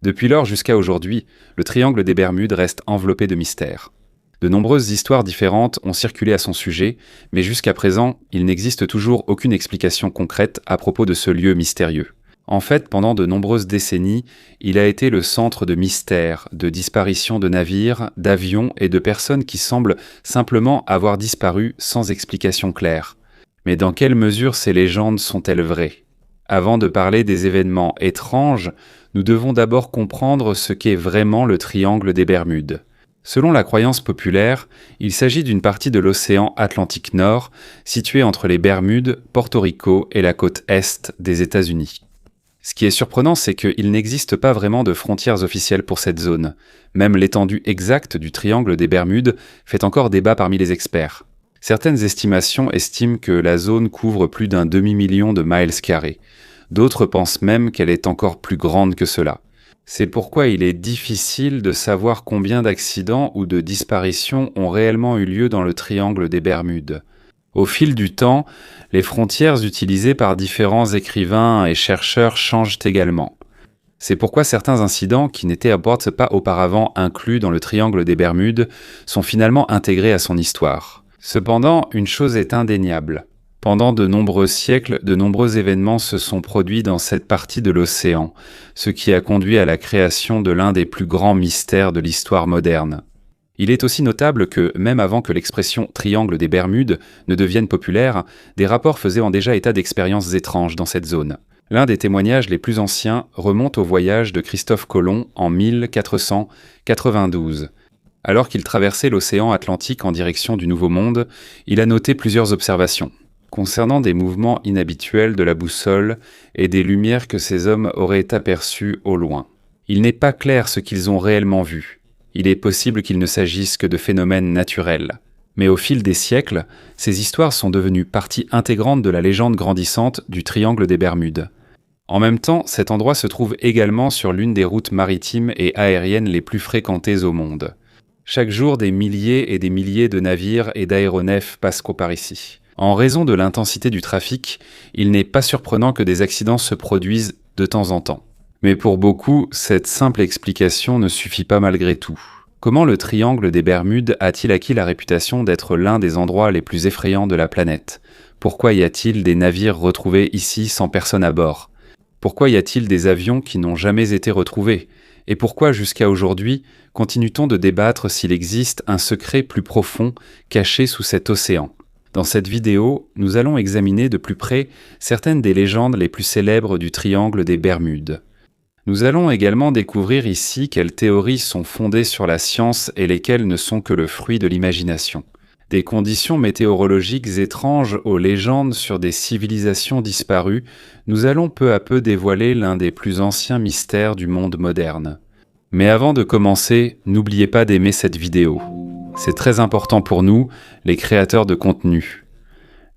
Depuis lors jusqu'à aujourd'hui, le triangle des Bermudes reste enveloppé de mystères. De nombreuses histoires différentes ont circulé à son sujet, mais jusqu'à présent, il n'existe toujours aucune explication concrète à propos de ce lieu mystérieux. En fait, pendant de nombreuses décennies, il a été le centre de mystères, de disparitions de navires, d'avions et de personnes qui semblent simplement avoir disparu sans explication claire. Mais dans quelle mesure ces légendes sont-elles vraies ? Avant de parler des événements étranges, nous devons d'abord comprendre ce qu'est vraiment le triangle des Bermudes. Selon la croyance populaire, il s'agit d'une partie de l'océan Atlantique Nord, située entre les Bermudes, Porto Rico et la côte est des États-Unis. Ce qui est surprenant, c'est qu'il n'existe pas vraiment de frontières officielles pour cette zone. Même l'étendue exacte du triangle des Bermudes fait encore débat parmi les experts. Certaines estimations estiment que la zone couvre plus d'un demi-million de miles carrés. D'autres pensent même qu'elle est encore plus grande que cela. C'est pourquoi il est difficile de savoir combien d'accidents ou de disparitions ont réellement eu lieu dans le triangle des Bermudes. Au fil du temps, les frontières utilisées par différents écrivains et chercheurs changent également. C'est pourquoi certains incidents qui n'étaient pas auparavant inclus dans le triangle des Bermudes sont finalement intégrés à son histoire. Cependant, une chose est indéniable. Pendant de nombreux siècles, de nombreux événements se sont produits dans cette partie de l'océan, ce qui a conduit à la création de l'un des plus grands mystères de l'histoire moderne. Il est aussi notable que, même avant que l'expression « triangle des Bermudes » ne devienne populaire, des rapports faisaient déjà état d'expériences étranges dans cette zone. L'un des témoignages les plus anciens remonte au voyage de Christophe Colomb en 1492. Alors qu'il traversait l'océan Atlantique en direction du Nouveau Monde, il a noté plusieurs observations concernant des mouvements inhabituels de la boussole et des lumières que ces hommes auraient aperçues au loin. Il n'est pas clair ce qu'ils ont réellement vu. Il est possible qu'il ne s'agisse que de phénomènes naturels. Mais au fil des siècles, ces histoires sont devenues partie intégrante de la légende grandissante du triangle des Bermudes. En même temps, cet endroit se trouve également sur l'une des routes maritimes et aériennes les plus fréquentées au monde. Chaque jour, des milliers et des milliers de navires et d'aéronefs passent par ici. En raison de l'intensité du trafic, il n'est pas surprenant que des accidents se produisent de temps en temps. Mais pour beaucoup, cette simple explication ne suffit pas malgré tout. Comment le triangle des Bermudes a-t-il acquis la réputation d'être l'un des endroits les plus effrayants de la planète ? Pourquoi y a-t-il des navires retrouvés ici sans personne à bord ? Pourquoi y a-t-il des avions qui n'ont jamais été retrouvés ? Et pourquoi, jusqu'à aujourd'hui, continue-t-on de débattre s'il existe un secret plus profond caché sous cet océan ? Dans cette vidéo, nous allons examiner de plus près certaines des légendes les plus célèbres du triangle des Bermudes. Nous allons également découvrir ici quelles théories sont fondées sur la science et lesquelles ne sont que le fruit de l'imagination. Des conditions météorologiques étranges aux légendes sur des civilisations disparues, nous allons peu à peu dévoiler l'un des plus anciens mystères du monde moderne. Mais avant de commencer, n'oubliez pas d'aimer cette vidéo. C'est très important pour nous, les créateurs de contenu.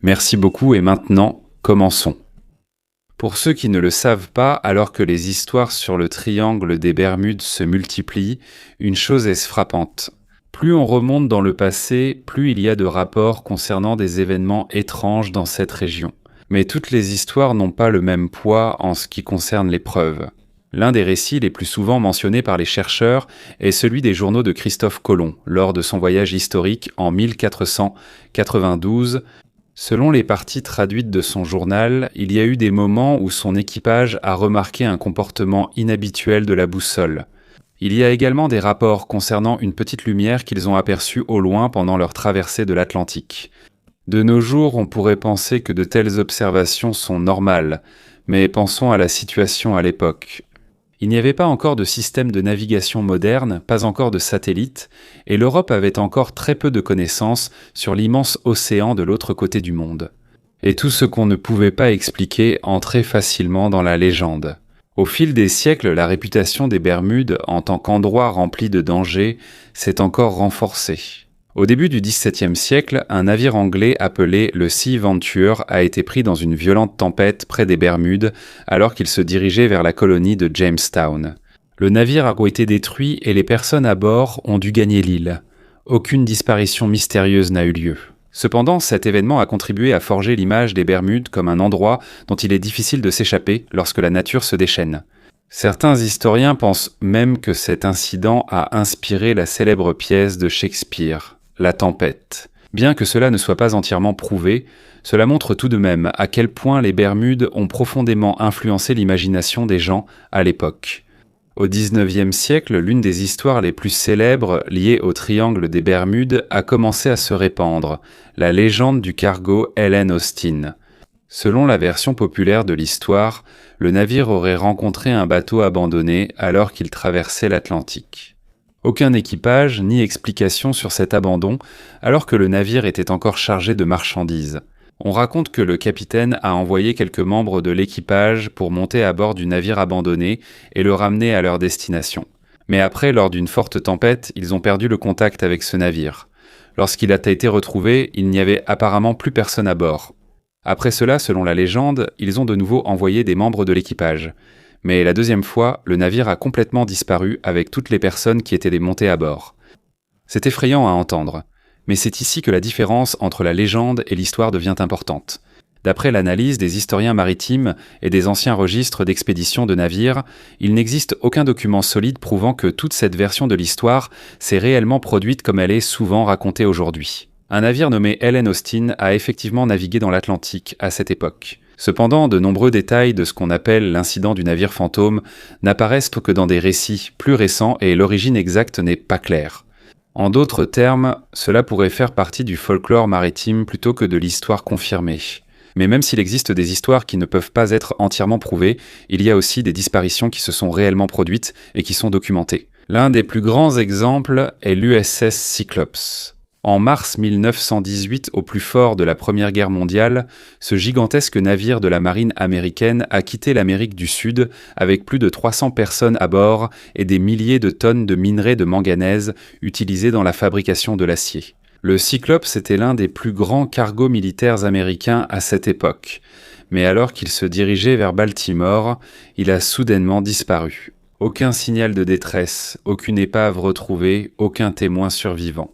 Merci beaucoup et maintenant, commençons. Pour ceux qui ne le savent pas, alors que les histoires sur le triangle des Bermudes se multiplient, une chose est frappante. Plus on remonte dans le passé, plus il y a de rapports concernant des événements étranges dans cette région. Mais toutes les histoires n'ont pas le même poids en ce qui concerne les preuves. L'un des récits les plus souvent mentionnés par les chercheurs est celui des journaux de Christophe Colomb, lors de son voyage historique en 1492. Selon les parties traduites de son journal, il y a eu des moments où son équipage a remarqué un comportement inhabituel de la boussole. Il y a également des rapports concernant une petite lumière qu'ils ont aperçue au loin pendant leur traversée de l'Atlantique. De nos jours, on pourrait penser que de telles observations sont normales, mais pensons à la situation à l'époque. Il n'y avait pas encore de système de navigation moderne, pas encore de satellites, et l'Europe avait encore très peu de connaissances sur l'immense océan de l'autre côté du monde. Et tout ce qu'on ne pouvait pas expliquer entrait facilement dans la légende. Au fil des siècles, la réputation des Bermudes en tant qu'endroit rempli de dangers s'est encore renforcée. Au début du XVIIe siècle, un navire anglais appelé le Sea Venture a été pris dans une violente tempête près des Bermudes alors qu'il se dirigeait vers la colonie de Jamestown. Le navire a été détruit et les personnes à bord ont dû gagner l'île. Aucune disparition mystérieuse n'a eu lieu. Cependant, cet événement a contribué à forger l'image des Bermudes comme un endroit dont il est difficile de s'échapper lorsque la nature se déchaîne. Certains historiens pensent même que cet incident a inspiré la célèbre pièce de Shakespeare, La Tempête. Bien que cela ne soit pas entièrement prouvé, cela montre tout de même à quel point les Bermudes ont profondément influencé l'imagination des gens à l'époque. Au XIXe siècle, l'une des histoires les plus célèbres liées au triangle des Bermudes a commencé à se répandre, la légende du cargo Helen Austin. Selon la version populaire de l'histoire, le navire aurait rencontré un bateau abandonné alors qu'il traversait l'Atlantique. Aucun équipage ni explication sur cet abandon alors que le navire était encore chargé de marchandises. On raconte que le capitaine a envoyé quelques membres de l'équipage pour monter à bord du navire abandonné et le ramener à leur destination. Mais après, lors d'une forte tempête, ils ont perdu le contact avec ce navire. Lorsqu'il a été retrouvé, il n'y avait apparemment plus personne à bord. Après cela, selon la légende, ils ont de nouveau envoyé des membres de l'équipage. Mais la deuxième fois, le navire a complètement disparu avec toutes les personnes qui étaient montées à bord. C'est effrayant à entendre, mais c'est ici que la différence entre la légende et l'histoire devient importante. D'après l'analyse des historiens maritimes et des anciens registres d'expédition de navires, il n'existe aucun document solide prouvant que toute cette version de l'histoire s'est réellement produite comme elle est souvent racontée aujourd'hui. Un navire nommé Helen Austin a effectivement navigué dans l'Atlantique à cette époque. Cependant, de nombreux détails de ce qu'on appelle l'incident du navire fantôme n'apparaissent que dans des récits plus récents et l'origine exacte n'est pas claire. En d'autres termes, cela pourrait faire partie du folklore maritime plutôt que de l'histoire confirmée. Mais même s'il existe des histoires qui ne peuvent pas être entièrement prouvées, il y a aussi des disparitions qui se sont réellement produites et qui sont documentées. L'un des plus grands exemples est l'USS Cyclops. En mars 1918, au plus fort de la Première Guerre mondiale, ce gigantesque navire de la marine américaine a quitté l'Amérique du Sud avec plus de 300 personnes à bord et des milliers de tonnes de minerais de manganèse utilisés dans la fabrication de l'acier. Le Cyclops était l'un des plus grands cargos militaires américains à cette époque, mais alors qu'il se dirigeait vers Baltimore, il a soudainement disparu. Aucun signal de détresse, aucune épave retrouvée, aucun témoin survivant.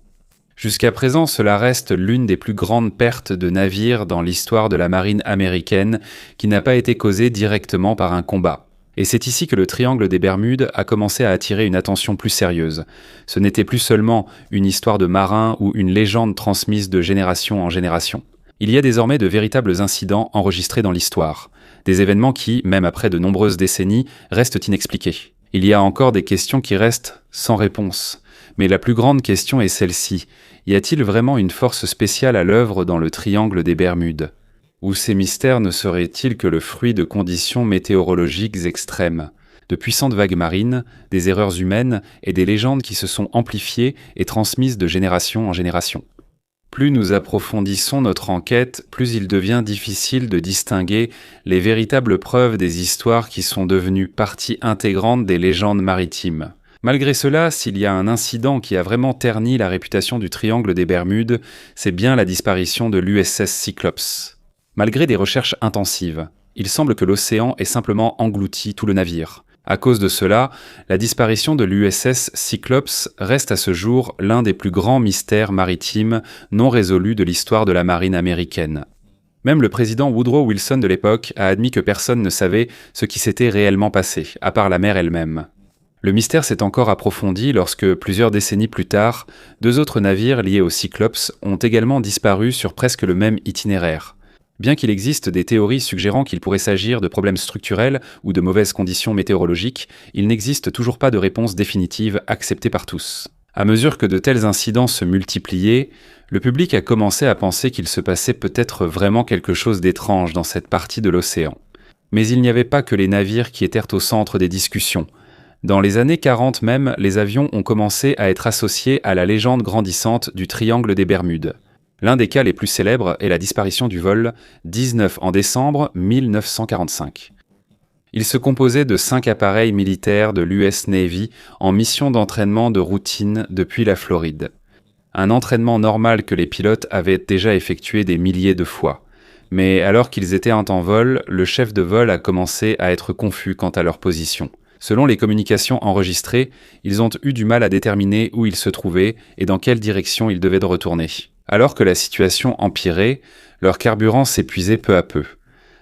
Jusqu'à présent, cela reste l'une des plus grandes pertes de navires dans l'histoire de la marine américaine qui n'a pas été causée directement par un combat. Et c'est ici que le triangle des Bermudes a commencé à attirer une attention plus sérieuse. Ce n'était plus seulement une histoire de marins ou une légende transmise de génération en génération. Il y a désormais de véritables incidents enregistrés dans l'histoire. Des événements qui, même après de nombreuses décennies, restent inexpliqués. Il y a encore des questions qui restent sans réponse. Mais la plus grande question est celle-ci. Y a-t-il vraiment une force spéciale à l'œuvre dans le triangle des Bermudes ? Ou ces mystères ne seraient-ils que le fruit de conditions météorologiques extrêmes ? De puissantes vagues marines, des erreurs humaines et des légendes qui se sont amplifiées et transmises de génération en génération. Plus nous approfondissons notre enquête, plus il devient difficile de distinguer les véritables preuves des histoires qui sont devenues partie intégrante des légendes maritimes. Malgré cela, s'il y a un incident qui a vraiment terni la réputation du triangle des Bermudes, c'est bien la disparition de l'USS Cyclops. Malgré des recherches intensives, il semble que l'océan ait simplement englouti tout le navire. À cause de cela, la disparition de l'USS Cyclops reste à ce jour l'un des plus grands mystères maritimes non résolus de l'histoire de la marine américaine. Même le président Woodrow Wilson de l'époque a admis que personne ne savait ce qui s'était réellement passé, à part la mer elle-même. Le mystère s'est encore approfondi lorsque, plusieurs décennies plus tard, 2 autres navires liés au Cyclops ont également disparu sur presque le même itinéraire. Bien qu'il existe des théories suggérant qu'il pourrait s'agir de problèmes structurels ou de mauvaises conditions météorologiques, il n'existe toujours pas de réponse définitive acceptée par tous. À mesure que de tels incidents se multipliaient, le public a commencé à penser qu'il se passait peut-être vraiment quelque chose d'étrange dans cette partie de l'océan. Mais il n'y avait pas que les navires qui étaient au centre des discussions. Dans les années 40 même, les avions ont commencé à être associés à la légende grandissante du triangle des Bermudes. L'un des cas les plus célèbres est la disparition du vol 19 en décembre 1945. Il se composait de 5 appareils militaires de l'US Navy en mission d'entraînement de routine depuis la Floride. Un entraînement normal que les pilotes avaient déjà effectué des milliers de fois. Mais alors qu'ils étaient en vol, le chef de vol a commencé à être confus quant à leur position. Selon les communications enregistrées, ils ont eu du mal à déterminer où ils se trouvaient et dans quelle direction ils devaient retourner. Alors que la situation empirait, leur carburant s'épuisait peu à peu.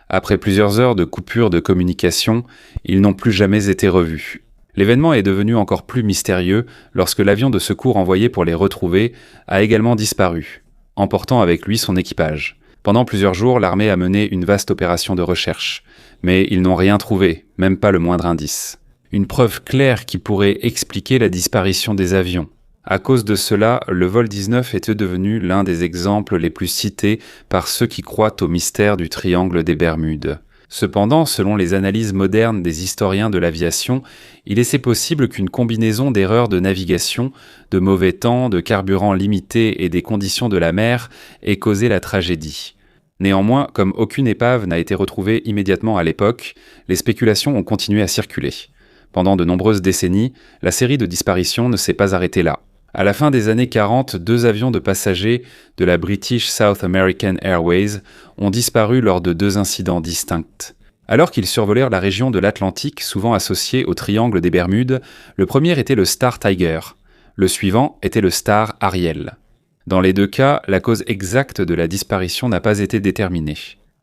Après plusieurs heures de coupure de communication, ils n'ont plus jamais été revus. L'événement est devenu encore plus mystérieux lorsque l'avion de secours envoyé pour les retrouver a également disparu, emportant avec lui son équipage. Pendant plusieurs jours, l'armée a mené une vaste opération de recherche, mais ils n'ont rien trouvé, même pas le moindre indice. Une preuve claire qui pourrait expliquer la disparition des avions. À cause de cela, le vol 19 est devenu l'un des exemples les plus cités par ceux qui croient au mystère du triangle des Bermudes. Cependant, selon les analyses modernes des historiens de l'aviation, il est possible qu'une combinaison d'erreurs de navigation, de mauvais temps, de carburant limité et des conditions de la mer ait causé la tragédie. Néanmoins, comme aucune épave n'a été retrouvée immédiatement à l'époque, les spéculations ont continué à circuler. Pendant de nombreuses décennies, la série de disparitions ne s'est pas arrêtée là. À la fin des années 40, 2 avions de passagers de la British South American Airways ont disparu lors de 2 incidents distincts. Alors qu'ils survolèrent la région de l'Atlantique, souvent associée au triangle des Bermudes, le premier était le Star Tiger. Le suivant était le Star Ariel. Dans les 2 cas, la cause exacte de la disparition n'a pas été déterminée.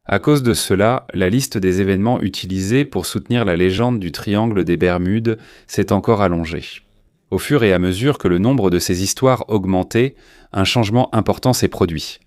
À cause de cela, la liste des événements utilisés pour soutenir la légende du triangle des Bermudes s'est encore allongée. Au fur et à mesure que le nombre de ces histoires augmentait, un changement important s'est produit.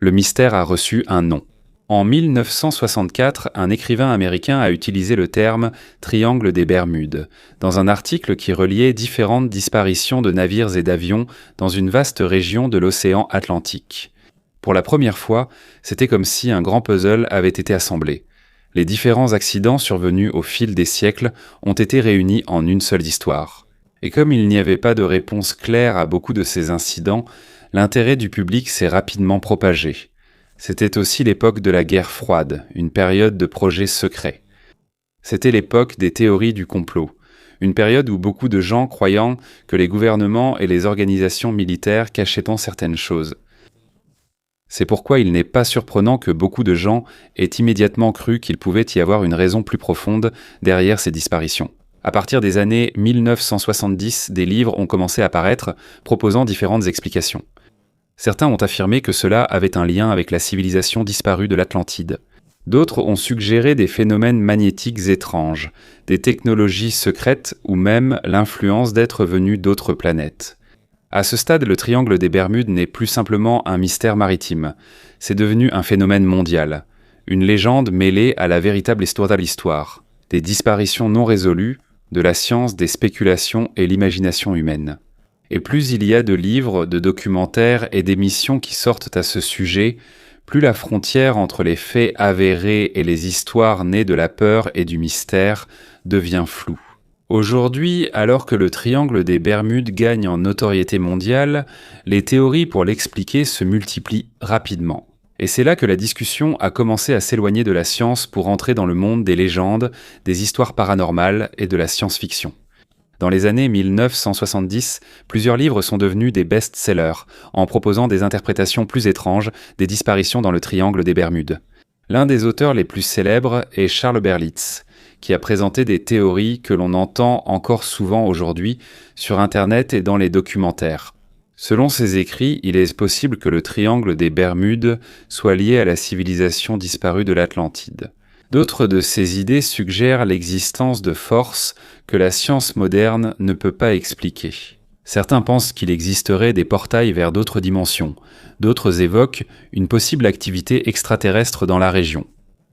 Le mystère a reçu un nom. En 1964, un écrivain américain a utilisé le terme « triangle des Bermudes » dans un article qui reliait différentes disparitions de navires et d'avions dans une vaste région de l'océan Atlantique. Pour la première fois, c'était comme si un grand puzzle avait été assemblé. Les différents accidents survenus au fil des siècles ont été réunis en une seule histoire. Et comme il n'y avait pas de réponse claire à beaucoup de ces incidents, l'intérêt du public s'est rapidement propagé. C'était aussi l'époque de la guerre froide, une période de projets secrets. C'était l'époque des théories du complot, une période où beaucoup de gens croyant que les gouvernements et les organisations militaires cachaient certaines choses. C'est pourquoi il n'est pas surprenant que beaucoup de gens aient immédiatement cru qu'il pouvait y avoir une raison plus profonde derrière ces disparitions. À partir des années 1970, des livres ont commencé à paraître, proposant différentes explications. Certains ont affirmé que cela avait un lien avec la civilisation disparue de l'Atlantide. D'autres ont suggéré des phénomènes magnétiques étranges, des technologies secrètes ou même l'influence d'êtres venus d'autres planètes. À ce stade, le triangle des Bermudes n'est plus simplement un mystère maritime. C'est devenu un phénomène mondial, une légende mêlée à la véritable histoire de l'histoire, des disparitions non résolues, de la science, des spéculations et l'imagination humaine. Et plus il y a de livres, de documentaires et d'émissions qui sortent à ce sujet, plus la frontière entre les faits avérés et les histoires nées de la peur et du mystère devient floue. Aujourd'hui, alors que le triangle des Bermudes gagne en notoriété mondiale, les théories pour l'expliquer se multiplient rapidement. Et c'est là que la discussion a commencé à s'éloigner de la science pour entrer dans le monde des légendes, des histoires paranormales et de la science-fiction. Dans les années 1970, plusieurs livres sont devenus des best-sellers, en proposant des interprétations plus étranges des disparitions dans le triangle des Bermudes. L'un des auteurs les plus célèbres est Charles Berlitz, qui a présenté des théories que l'on entend encore souvent aujourd'hui sur Internet et dans les documentaires. Selon ses écrits, il est possible que le triangle des Bermudes soit lié à la civilisation disparue de l'Atlantide. D'autres de ces idées suggèrent l'existence de forces que la science moderne ne peut pas expliquer. Certains pensent qu'il existerait des portails vers d'autres dimensions, d'autres évoquent une possible activité extraterrestre dans la région.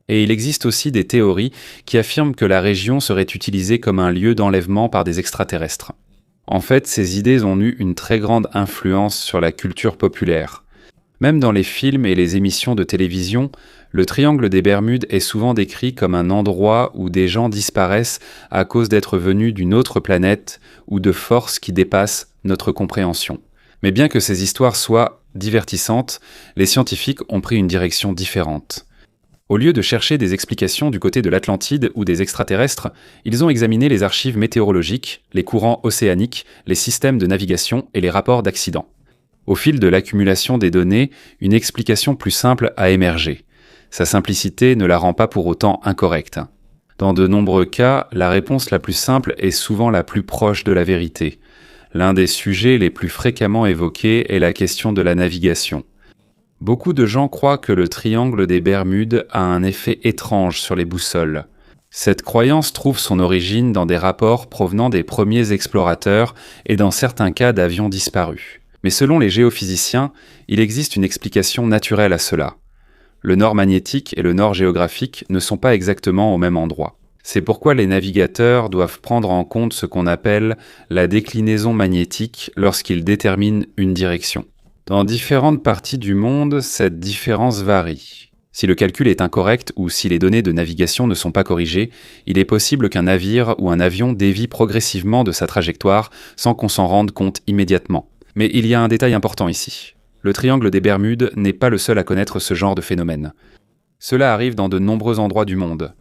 Et il existe aussi des théories qui affirment que la région serait utilisée comme un lieu d'enlèvement par des extraterrestres. En fait, ces idées ont eu une très grande influence sur la culture populaire. Même dans les films et les émissions de télévision, le triangle des Bermudes est souvent décrit comme un endroit où des gens disparaissent à cause d'être venus d'une autre planète ou de forces qui dépassent notre compréhension. Mais bien que ces histoires soient divertissantes, les scientifiques ont pris une direction différente. Au lieu de chercher des explications du côté de l'Atlantide ou des extraterrestres, ils ont examiné les archives météorologiques, les courants océaniques, les systèmes de navigation et les rapports d'accidents. Au fil de l'accumulation des données, une explication plus simple a émergé. Sa simplicité ne la rend pas pour autant incorrecte. Dans de nombreux cas, la réponse la plus simple est souvent la plus proche de la vérité. L'un des sujets les plus fréquemment évoqués est la question de la navigation. Beaucoup de gens croient que le triangle des Bermudes a un effet étrange sur les boussoles. Cette croyance trouve son origine dans des rapports provenant des premiers explorateurs et dans certains cas d'avions disparus. Mais selon les géophysiciens, il existe une explication naturelle à cela. Le nord magnétique et le nord géographique ne sont pas exactement au même endroit. C'est pourquoi les navigateurs doivent prendre en compte ce qu'on appelle la déclinaison magnétique lorsqu'ils déterminent une direction. Dans différentes parties du monde, cette différence varie. Si le calcul est incorrect ou si les données de navigation ne sont pas corrigées, il est possible qu'un navire ou un avion dévie progressivement de sa trajectoire sans qu'on s'en rende compte immédiatement. Mais il y a un détail important ici. Le triangle des Bermudes n'est pas le seul à connaître ce genre de phénomène. Cela arrive dans de nombreux endroits du monde.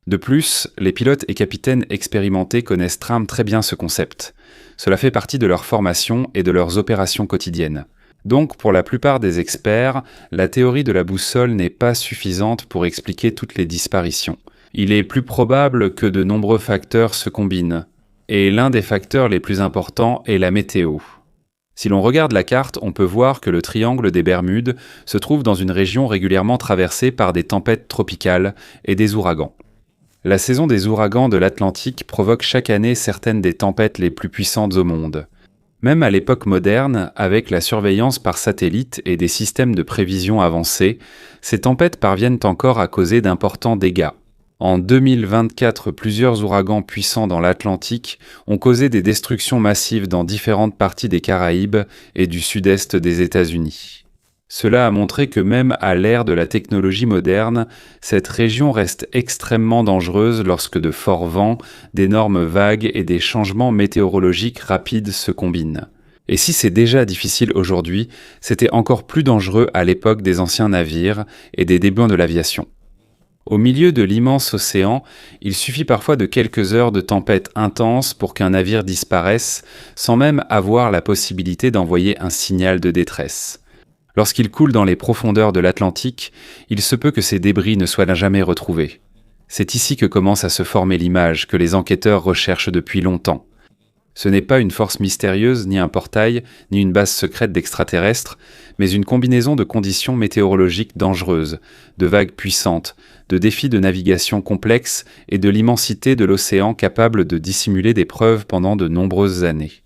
De plus, les pilotes et capitaines expérimentés connaissent très bien ce concept. Cela fait partie de leur formation et de leurs opérations quotidiennes. Donc, pour la plupart des experts, la théorie de la boussole n'est pas suffisante pour expliquer toutes les disparitions. Il est plus probable que de nombreux facteurs se combinent. Et l'un des facteurs les plus importants est la météo. Si l'on regarde la carte, on peut voir que le triangle des Bermudes se trouve dans une région régulièrement traversée par des tempêtes tropicales et des ouragans. La saison des ouragans de l'Atlantique provoque chaque année certaines des tempêtes les plus puissantes au monde. Même à l'époque moderne, avec la surveillance par satellite et des systèmes de prévision avancés, ces tempêtes parviennent encore à causer d'importants dégâts. En 2024, plusieurs ouragans puissants dans l'Atlantique ont causé des destructions massives dans différentes parties des Caraïbes et du sud-est des États-Unis. Cela a montré que même à l'ère de la technologie moderne, cette région reste extrêmement dangereuse lorsque de forts vents, d'énormes vagues et des changements météorologiques rapides se combinent. Et si c'est déjà difficile aujourd'hui, c'était encore plus dangereux à l'époque des anciens navires et des débuts de l'aviation. Au milieu de l'immense océan, il suffit parfois de quelques heures de tempête intense pour qu'un navire disparaisse, sans même avoir la possibilité d'envoyer un signal de détresse. Lorsqu'il coule dans les profondeurs de l'Atlantique, il se peut que ces débris ne soient jamais retrouvés. C'est ici que commence à se former l'image que les enquêteurs recherchent depuis longtemps. Ce n'est pas une force mystérieuse, ni un portail, ni une base secrète d'extraterrestres, mais une combinaison de conditions météorologiques dangereuses, de vagues puissantes, de défis de navigation complexes et de l'immensité de l'océan capable de dissimuler des preuves pendant de nombreuses années.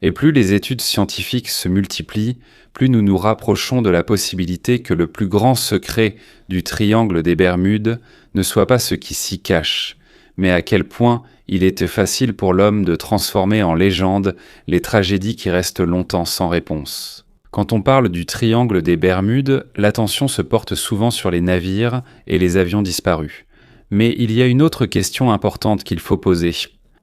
Et plus les études scientifiques se multiplient, plus nous nous rapprochons de la possibilité que le plus grand secret du triangle des Bermudes ne soit pas ce qui s'y cache, mais à quel point il était facile pour l'homme de transformer en légende les tragédies qui restent longtemps sans réponse. Quand on parle du triangle des Bermudes, l'attention se porte souvent sur les navires et les avions disparus. Mais il y a une autre question importante qu'il faut poser.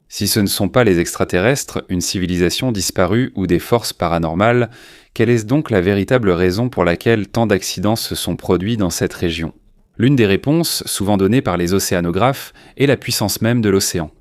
Si ce ne sont pas les extraterrestres, une civilisation disparue ou des forces paranormales, quelle est donc la véritable raison pour laquelle tant d'accidents se sont produits dans cette région ? L'une des réponses, souvent donnée par les océanographes, est la puissance même de l'océan.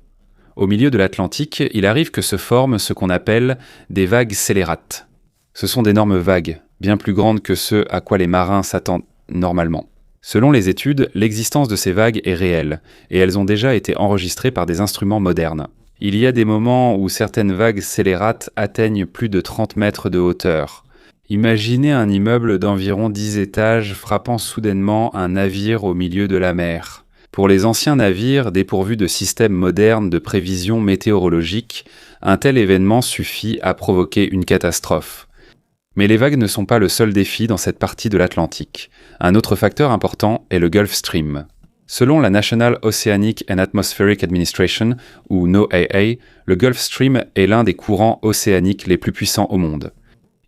Au milieu de l'Atlantique, il arrive que se forment ce qu'on appelle des vagues scélérates. Ce sont d'énormes vagues, bien plus grandes que ce à quoi les marins s'attendent normalement. Selon les études, l'existence de ces vagues est réelle, et elles ont déjà été enregistrées par des instruments modernes. Il y a des moments où certaines vagues scélérates atteignent plus de 30 mètres de hauteur. Imaginez un immeuble d'environ 10 étages frappant soudainement un navire au milieu de la mer. Pour les anciens navires dépourvus de systèmes modernes de prévision météorologique, un tel événement suffit à provoquer une catastrophe. Mais les vagues ne sont pas le seul défi dans cette partie de l'Atlantique. Un autre facteur important est le Gulf Stream. Selon la National Oceanic and Atmospheric Administration, ou NOAA, le Gulf Stream est l'un des courants océaniques les plus puissants au monde.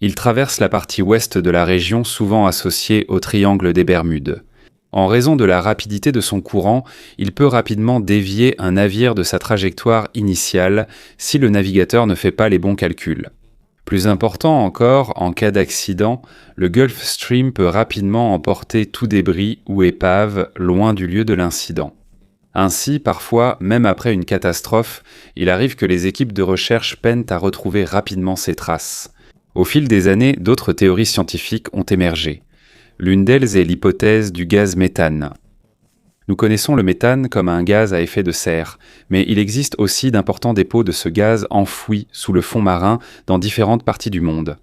Il traverse la partie ouest de la région souvent associée au triangle des Bermudes. En raison de la rapidité de son courant, il peut rapidement dévier un navire de sa trajectoire initiale si le navigateur ne fait pas les bons calculs. Plus important encore, en cas d'accident, le Gulf Stream peut rapidement emporter tout débris ou épave loin du lieu de l'incident. Ainsi, parfois, même après une catastrophe, il arrive que les équipes de recherche peinent à retrouver rapidement ces traces. Au fil des années, d'autres théories scientifiques ont émergé. L'une d'elles est l'hypothèse du gaz méthane. Nous connaissons le méthane comme un gaz à effet de serre, mais il existe aussi d'importants dépôts de ce gaz enfouis sous le fond marin dans différentes parties du monde.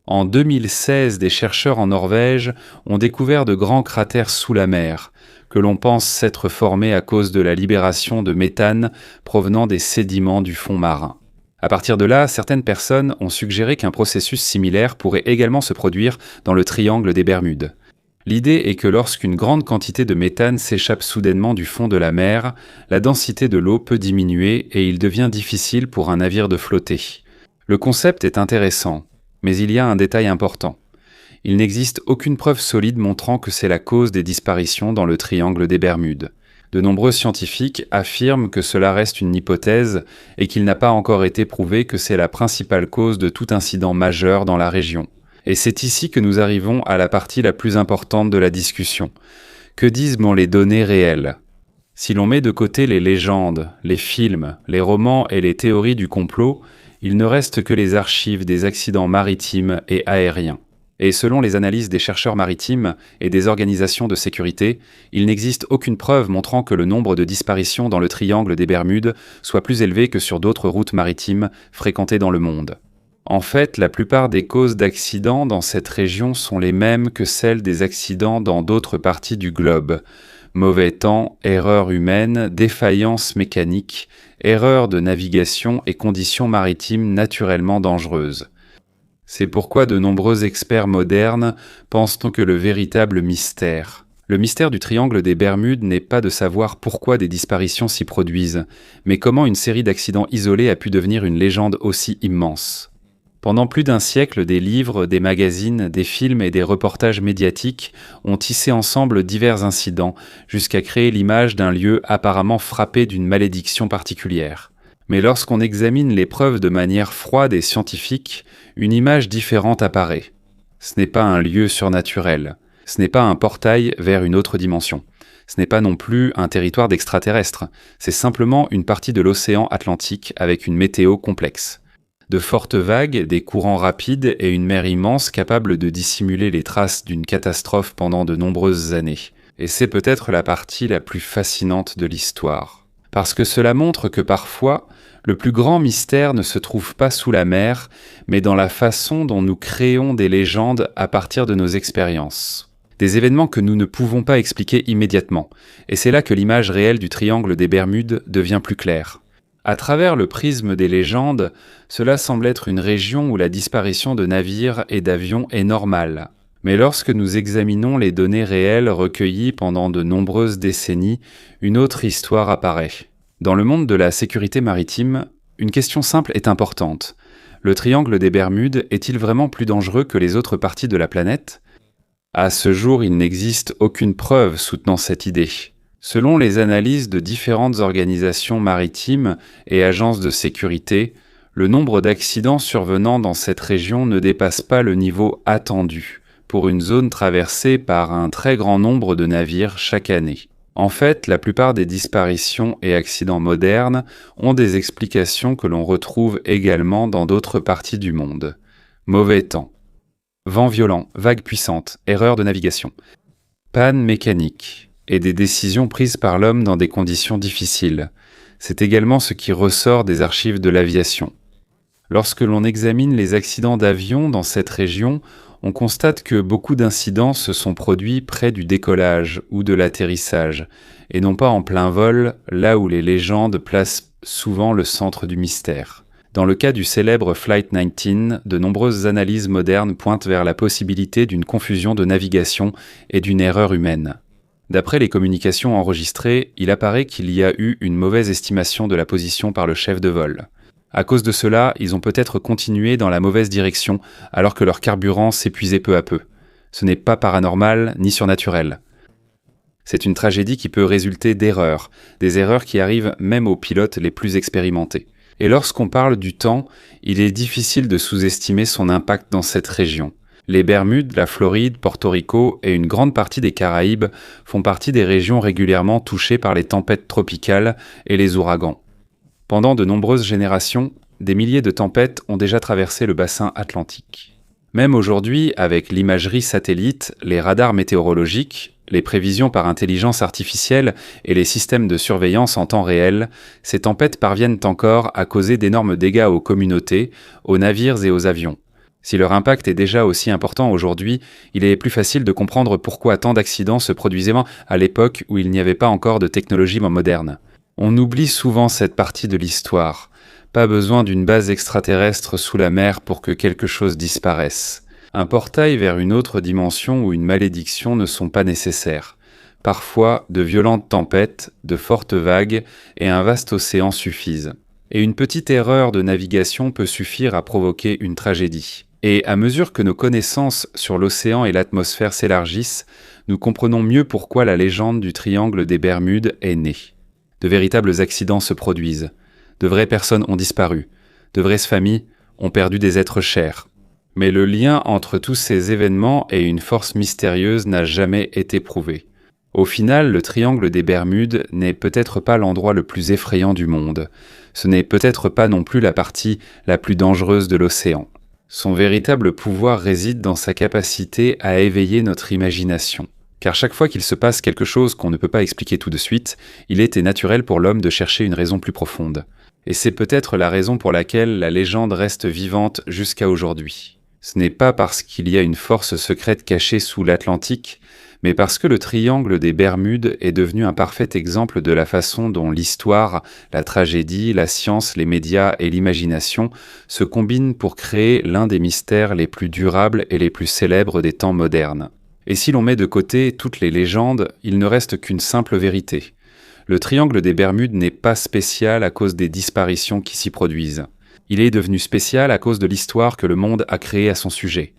En 2016, des chercheurs en Norvège ont découvert de grands cratères sous la mer, que l'on pense s'être formés à cause de la libération de méthane provenant des sédiments du fond marin. À partir de là, certaines personnes ont suggéré qu'un processus similaire pourrait également se produire dans le triangle des Bermudes. L'idée est que lorsqu'une grande quantité de méthane s'échappe soudainement du fond de la mer, la densité de l'eau peut diminuer et il devient difficile pour un navire de flotter. Le concept est intéressant, mais il y a un détail important. Il n'existe aucune preuve solide montrant que c'est la cause des disparitions dans le triangle des Bermudes. De nombreux scientifiques affirment que cela reste une hypothèse et qu'il n'a pas encore été prouvé que c'est la principale cause de tout incident majeur dans la région. Et c'est ici que nous arrivons à la partie la plus importante de la discussion. Que disent les données réelles ? Si l'on met de côté les légendes, les films, les romans et les théories du complot, il ne reste que les archives des accidents maritimes et aériens. Et selon les analyses des chercheurs maritimes et des organisations de sécurité, il n'existe aucune preuve montrant que le nombre de disparitions dans le triangle des Bermudes soit plus élevé que sur d'autres routes maritimes fréquentées dans le monde. En fait, la plupart des causes d'accidents dans cette région sont les mêmes que celles des accidents dans d'autres parties du globe. Mauvais temps, erreurs humaines, défaillances mécaniques, erreurs de navigation et conditions maritimes naturellement dangereuses. C'est pourquoi de nombreux experts modernes pensent que le véritable mystère. Le mystère du triangle des Bermudes n'est pas de savoir pourquoi des disparitions s'y produisent, mais comment une série d'accidents isolés a pu devenir une légende aussi immense. Pendant plus d'un siècle, des livres, des magazines, des films et des reportages médiatiques ont tissé ensemble divers incidents, jusqu'à créer l'image d'un lieu apparemment frappé d'une malédiction particulière. Mais lorsqu'on examine les preuves de manière froide et scientifique, une image différente apparaît. Ce n'est pas un lieu surnaturel, ce n'est pas un portail vers une autre dimension, ce n'est pas non plus un territoire d'extraterrestres, c'est simplement une partie de l'océan Atlantique avec une météo complexe. De fortes vagues, des courants rapides et une mer immense capable de dissimuler les traces d'une catastrophe pendant de nombreuses années. Et c'est peut-être la partie la plus fascinante de l'histoire. Parce que cela montre que parfois, le plus grand mystère ne se trouve pas sous la mer, mais dans la façon dont nous créons des légendes à partir de nos expériences. Des événements que nous ne pouvons pas expliquer immédiatement. Et c'est là que l'image réelle du triangle des Bermudes devient plus claire. À travers le prisme des légendes, cela semble être une région où la disparition de navires et d'avions est normale. Mais lorsque nous examinons les données réelles recueillies pendant de nombreuses décennies, une autre histoire apparaît. Dans le monde de la sécurité maritime, une question simple est importante. Le triangle des Bermudes est-il vraiment plus dangereux que les autres parties de la planète ? À ce jour, il n'existe aucune preuve soutenant cette idée. Selon les analyses de différentes organisations maritimes et agences de sécurité, le nombre d'accidents survenant dans cette région ne dépasse pas le niveau attendu pour une zone traversée par un très grand nombre de navires chaque année. En fait, la plupart des disparitions et accidents modernes ont des explications que l'on retrouve également dans d'autres parties du monde. Mauvais temps, vent violent, vagues puissantes, erreurs de navigation, panne mécanique et des décisions prises par l'homme dans des conditions difficiles. C'est également ce qui ressort des archives de l'aviation. Lorsque l'on examine les accidents d'avion dans cette région, on constate que beaucoup d'incidents se sont produits près du décollage ou de l'atterrissage, et non pas en plein vol, là où les légendes placent souvent le centre du mystère. Dans le cas du célèbre Flight 19, de nombreuses analyses modernes pointent vers la possibilité d'une confusion de navigation et d'une erreur humaine. D'après les communications enregistrées, il apparaît qu'il y a eu une mauvaise estimation de la position par le chef de vol. À cause de cela, ils ont peut-être continué dans la mauvaise direction alors que leur carburant s'épuisait peu à peu. Ce n'est pas paranormal ni surnaturel. C'est une tragédie qui peut résulter d'erreurs, des erreurs qui arrivent même aux pilotes les plus expérimentés. Et lorsqu'on parle du temps, il est difficile de sous-estimer son impact dans cette région. Les Bermudes, la Floride, Porto Rico et une grande partie des Caraïbes font partie des régions régulièrement touchées par les tempêtes tropicales et les ouragans. Pendant de nombreuses générations, des milliers de tempêtes ont déjà traversé le bassin atlantique. Même aujourd'hui, avec l'imagerie satellite, les radars météorologiques, les prévisions par intelligence artificielle et les systèmes de surveillance en temps réel, ces tempêtes parviennent encore à causer d'énormes dégâts aux communautés, aux navires et aux avions. Si leur impact est déjà aussi important aujourd'hui, il est plus facile de comprendre pourquoi tant d'accidents se produisaient à l'époque où il n'y avait pas encore de technologie moderne. On oublie souvent cette partie de l'histoire. Pas besoin d'une base extraterrestre sous la mer pour que quelque chose disparaisse. Un portail vers une autre dimension ou une malédiction ne sont pas nécessaires. Parfois, de violentes tempêtes, de fortes vagues et un vaste océan suffisent. Et une petite erreur de navigation peut suffire à provoquer une tragédie. Et à mesure que nos connaissances sur l'océan et l'atmosphère s'élargissent, nous comprenons mieux pourquoi la légende du triangle des Bermudes est née. De véritables accidents se produisent. De vraies personnes ont disparu. De vraies familles ont perdu des êtres chers. Mais le lien entre tous ces événements et une force mystérieuse n'a jamais été prouvé. Au final, le triangle des Bermudes n'est peut-être pas l'endroit le plus effrayant du monde. Ce n'est peut-être pas non plus la partie la plus dangereuse de l'océan. Son véritable pouvoir réside dans sa capacité à éveiller notre imagination. Car chaque fois qu'il se passe quelque chose qu'on ne peut pas expliquer tout de suite, il était naturel pour l'homme de chercher une raison plus profonde. Et c'est peut-être la raison pour laquelle la légende reste vivante jusqu'à aujourd'hui. Ce n'est pas parce qu'il y a une force secrète cachée sous l'Atlantique, mais parce que le triangle des Bermudes est devenu un parfait exemple de la façon dont l'histoire, la tragédie, la science, les médias et l'imagination se combinent pour créer l'un des mystères les plus durables et les plus célèbres des temps modernes. Et si l'on met de côté toutes les légendes, il ne reste qu'une simple vérité. Le triangle des Bermudes n'est pas spécial à cause des disparitions qui s'y produisent. Il est devenu spécial à cause de l'histoire que le monde a créée à son sujet.